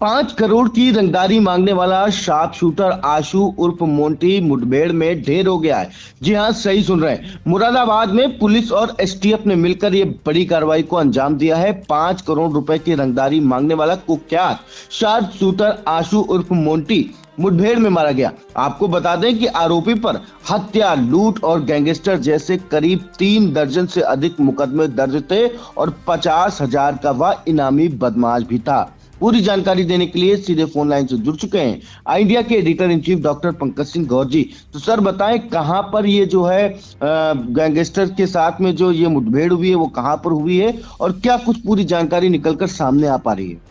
5 करोड़ की रंगदारी मांगने वाला शार्प शूटर आशु उर्फ मोंटी मुठभेड़ में ढेर हो गया है। जी हां, सही सुन रहे हैं। मुरादाबाद में पुलिस और एसटीएफ ने मिलकर ये बड़ी कार्रवाई को अंजाम दिया है। 5 करोड़ रुपए की रंगदारी मांगने वाला कुख्यात शार्प शूटर आशु उर्फ मोंटी मुठभेड़ में मारा गया। आपको बता दें कि आरोपी पर हत्या, लूट और गैंगस्टर जैसे करीब 3 दर्जन से अधिक मुकदमे दर्ज थे और 50,000 का वह इनामी बदमाश भी था। पूरी जानकारी देने के लिए सीधे फोन लाइन से जुड़ चुके हैं आई इंडिया के editor in chief doctor Pankaj Singh Gaur ji. तो सर बताएं, कहां पर ये जो है गैंगस्टर के साथ में जो ये मुठभेड़ हुई है वो कहां पर हुई है और क्या कुछ पूरी जानकारी निकलकर सामने आ पा रही है?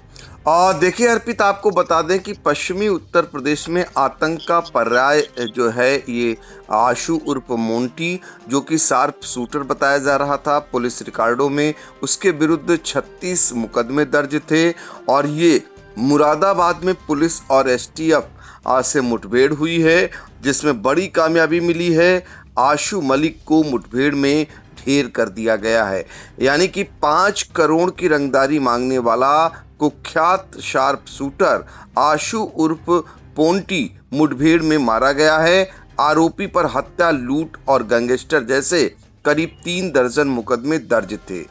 देखिए अर्पित, आपको बता दें कि पश्चिमी उत्तर प्रदेश में आतंक का पर्याय जो है ये आशु उर्फ मोंटी, जो कि शार्प शूटर बताया जा रहा था। पुलिस रिकॉर्डों में उसके विरुद्ध 36 मुकदमे दर्ज थे और ये मुरादाबाद में पुलिस और एसटीएफ से मुठभेड़ हुई है, जिसमें बड़ी कामयाबी मिली है। आशु मलिक को मुठभेड़ में ढेर कर दिया गया है। यानी कि 5 करोड़ की रंगदारी मांगने वाला कुख्यात शार्प शूटर आशु उर्फ पोंटी मुठभेड़ में मारा गया है। आरोपी पर हत्या, लूट और गैंगस्टर जैसे करीब 3 दर्जन मुकदमे दर्ज थे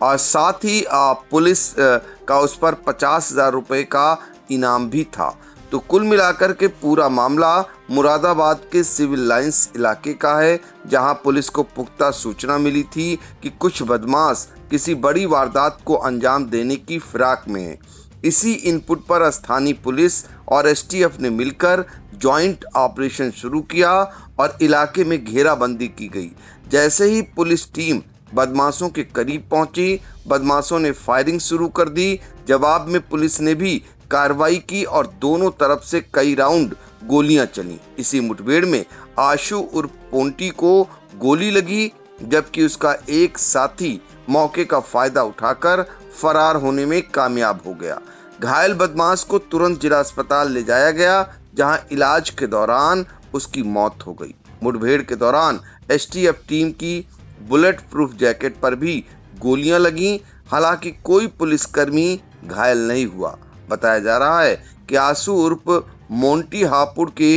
और साथ ही पुलिस का उस पर 50,000 रुपए का इनाम भी था। तो कुल मिलाकर के पूरा मामला मुरादाबाद के सिविल लाइंस इलाके का है, जहां पुलिस को पुख्ता सूचना मिली थी कि कुछ बदमाश किसी बड़ी वारदात को अंजाम देने की फिराक में है। इसी इनपुट पर स्थानीय पुलिस और एसटीएफ ने मिलकर जॉइंट ऑपरेशन शुरू किया और इलाके में घेराबंदी की गई। जैसे ही पुलिस टीम बदमाशों के करीब पहुंची, बदमाशों ने फायरिंग शुरू कर दी। जवाब में पुलिस ने भी कार्रवाई की और दोनों तरफ से कई राउंड गोलियां चली। इसी मुठभेड़ में आशु उर्फ पोंटी को गोली लगी, जबकि उसका एक साथी मौके का फायदा उठाकर फरार होने में कामयाब हो गया। घायल बदमाश को तुरंत जिला अस्पताल ले जाया गया, जहां इलाज के दौरान उसकी मौत हो गई। मुठभेड़ के दौरान एसटीएफ टीम की बुलेट प्रूफ जैकेट पर भी गोलियां लगीं। हालांकि कोई पुलिसकर्मी घायल नहीं हुआ। बताया जा रहा है कि आशु उर्फ मोंटी हापुड़ के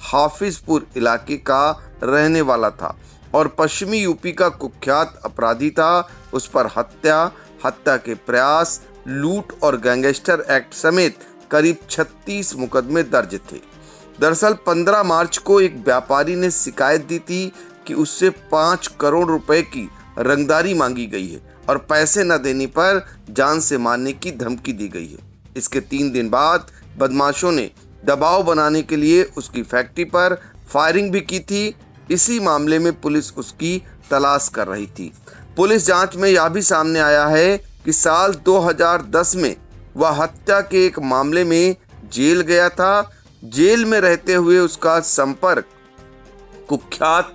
हाफिजपुर इलाके का रहने वाला था और पश्चिमी यूपी का कुख्यात अपराधी था। उस पर हत्या के प्रयास, लूट और गैंगस्टर एक्ट समेत करीब 36 मुकदमे दर्ज थे। दरअसल 15 मार्च को एक व्यापारी ने शिकायत दी थी कि उससे 5 करोड़ रुपए की रंगदारी मांगी गई है और पैसे न देने पर जान से मारने की धमकी दी गई है। इसके 3 दिन बाद बदमाशों ने दबाव बनाने के लिए उसकी फैक्ट्री पर फायरिंग भी की थी। इसी मामले में पुलिस उसकी तलाश कर रही थी। पुलिस जांच में यह भी सामने आया है कि साल 2010 में वह हत्या के एक मामले में जेल गया था। जेल में रहते हुए उसका संपर्क कुख्यात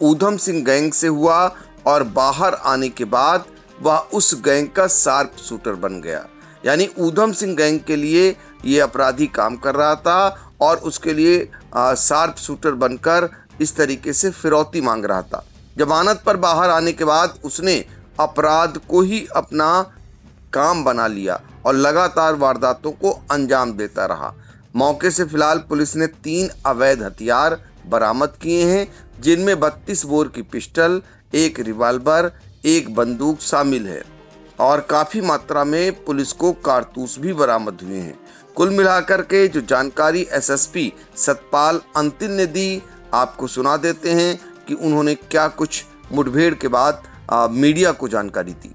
ऊधम सिंह गैंग से हुआ और बाहर आने के बाद वह उस गैंग का शार्प शूटर बन गया। यानी ऊधम सिंह गैंग के लिए ये अपराधी काम कर रहा था और उसके लिए शार्प शूटर बनकर इस तरीके से फिरौती मांग रहा था। जमानत पर बाहर आने के बाद उसने अपराध को ही अपना काम बना लिया और लगातार वारदातों को अंजाम देता रहा। मौके से फिलहाल पुलिस ने 3 अवैध हथियार बरामद किए हैं, जिनमें 32 बोर की पिस्टल, 1 रिवाल्वर, 1 बंदूक शामिल है और काफी मात्रा में पुलिस को कारतूस भी बरामद हुए हैं। कुल मिलाकर के जो जानकारी एसएसपी सतपाल अंतिल ने दी, आपको सुना देते हैं कि उन्होंने क्या कुछ मुठभेड़ के बाद मीडिया को जानकारी दी।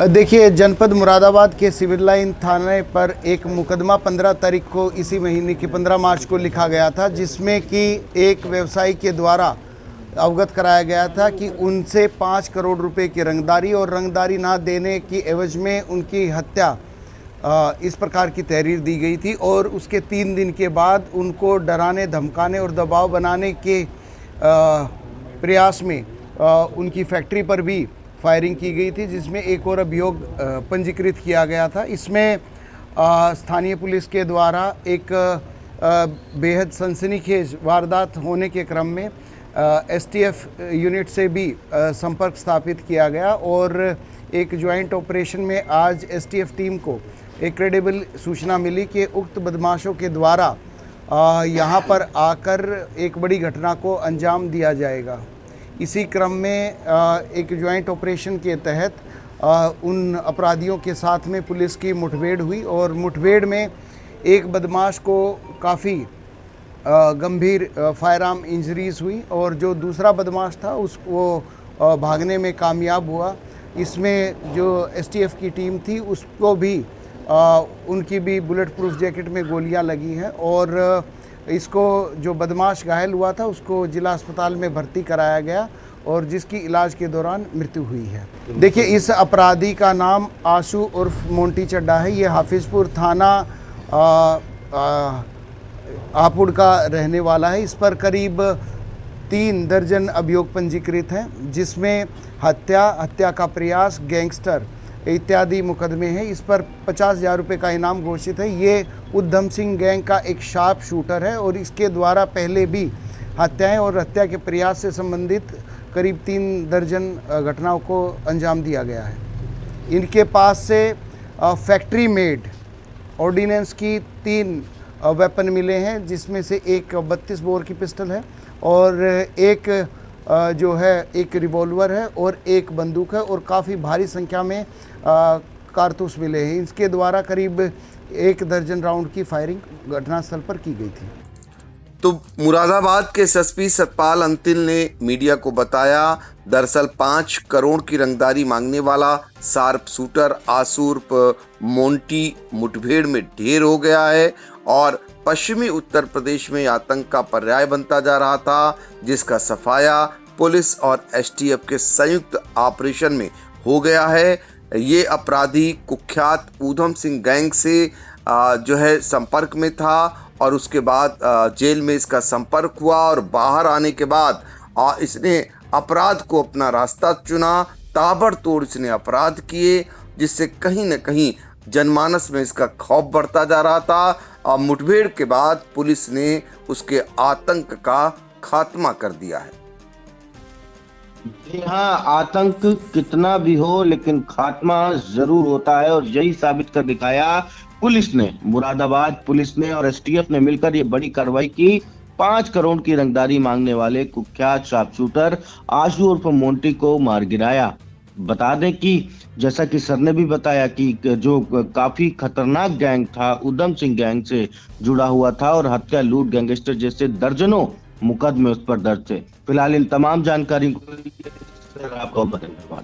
देखिए, जनपद मुरादाबाद के सिविल लाइन थाने पर एक मुकदमा 15 तारीख को इसी महीने की 15 मार्च को लिखा गया था, जिसमें कि एक व्यवसायी के द्वारा अवगत कराया गया था कि उनसे 5 करोड़ रुपए की रंगदारी और रंगदारी ना देने की एवज में उनकी हत्या इस प्रकार की तहरीर दी गई थी और उसके 3 दिन के बाद उनको डराने, धमकाने और दबाव बनाने के प्रयास में उनकी फैक्ट्री पर भी फायरिंग की गई थी, जिसमें एक और अभियोग पंजीकृत किया गया था। इसमें स्थानीय पुलिस के द्वारा एक बेहद सनसनीखेज वारदात होने के क्रम में एसटीएफ यूनिट से भी संपर्क स्थापित किया गया और एक ज्वाइंट ऑपरेशन में आज एसटीएफ टीम को एक क्रेडिबल सूचना मिली कि उक्त बदमाशों के द्वारा यहाँ पर आकर एक बड़ी घटना को अंजाम दिया जाएगा। इसी क्रम में एक ज्वाइंट ऑपरेशन के तहत उन अपराधियों के साथ में पुलिस की मुठभेड़ हुई और मुठभेड़ में एक बदमाश को काफ़ी गंभीर फायर आर्म इंजरीज हुई और जो दूसरा बदमाश था उसको भागने में कामयाब हुआ। इसमें जो एसटीएफ की टीम थी उसको भी उनकी भी बुलेट प्रूफ जैकेट में गोलियां लगी हैं और इसको जो बदमाश घायल हुआ था उसको जिला अस्पताल में भर्ती कराया गया और जिसकी इलाज के दौरान मृत्यु हुई है। देखिए, इस अपराधी का नाम आशू उर्फ मोंटी चड्ढा है। ये हाफिजपुर थाना हापुड़ का रहने वाला है। इस पर करीब 3 दर्जन अभियोग पंजीकृत हैं, जिसमें हत्या का प्रयास, गैंगस्टर इत्यादि मुकदमे हैं। इस पर 50,000 रुपये का इनाम घोषित है। ये उद्धम सिंह गैंग का एक शार्प शूटर है और इसके द्वारा पहले भी हत्याएं और हत्या के प्रयास से संबंधित करीब 3 दर्जन घटनाओं को अंजाम दिया गया है। इनके पास से फैक्ट्री मेड ऑर्डिनेंस की 3 वेपन मिले हैं, जिसमें से एक 32 बोर की पिस्टल है और एक जो है एक रिवॉल्वर है और एक बंदूक है और काफ़ी भारी संख्या में कारतूस मिले हैं। इसके द्वारा करीब 1 दर्जन राउंड की फायरिंग घटनास्थल पर की गई थी। तो मुरादाबाद के एसएसपी सतपाल अंतिल ने मीडिया को बताया, दरअसल 5 करोड़ की रंगदारी मांगने वाला शार्प शूटर आशू उर्फ मोंटी मुठभेड़ में ढेर हो गया है और पश्चिमी उत्तर प्रदेश में आतंक का पर्याय बनता जा रहा था, जिसका सफाया पुलिस और एसटीएफ के संयुक्त ऑपरेशन में हो गया है। ये अपराधी कुख्यात उधम सिंह गैंग से जो है संपर्क में था और उसके बाद जेल में इसका संपर्क हुआ और बाहर आने के बाद इसने अपराध को अपना रास्ता चुना। ताबड़तोड़ इसने अपराध किए, जिससे कहीं न कहीं जनमानस में इसका खौफ बढ़ता जा रहा था और मुठभेड़ के बाद पुलिस ने उसके आतंक का खात्मा कर दिया है। जी हाँ, आतंक कितना भी हो लेकिन खात्मा जरूर होता है और यही साबित कर दिखाया पुलिस ने। मुरादाबाद पुलिस ने और एसटीएफ ने मिलकर ये बड़ी कार्रवाई की। 5 करोड़ की रंगदारी मांगने वाले कुख्यात शार्प शूटर आशू उर्फ मोंटी को मार गिराया। बता दें कि जैसा कि सर ने भी बताया कि जो काफी खतरनाक गैंग था, उधम सिंह गैंग से जुड़ा हुआ था और हत्या, लूट, गैंगस्टर जैसे दर्जनों मुकदमे उस पर दर्ज थे। फिलहाल इन तमाम जानकारी को आपको धन्यवाद।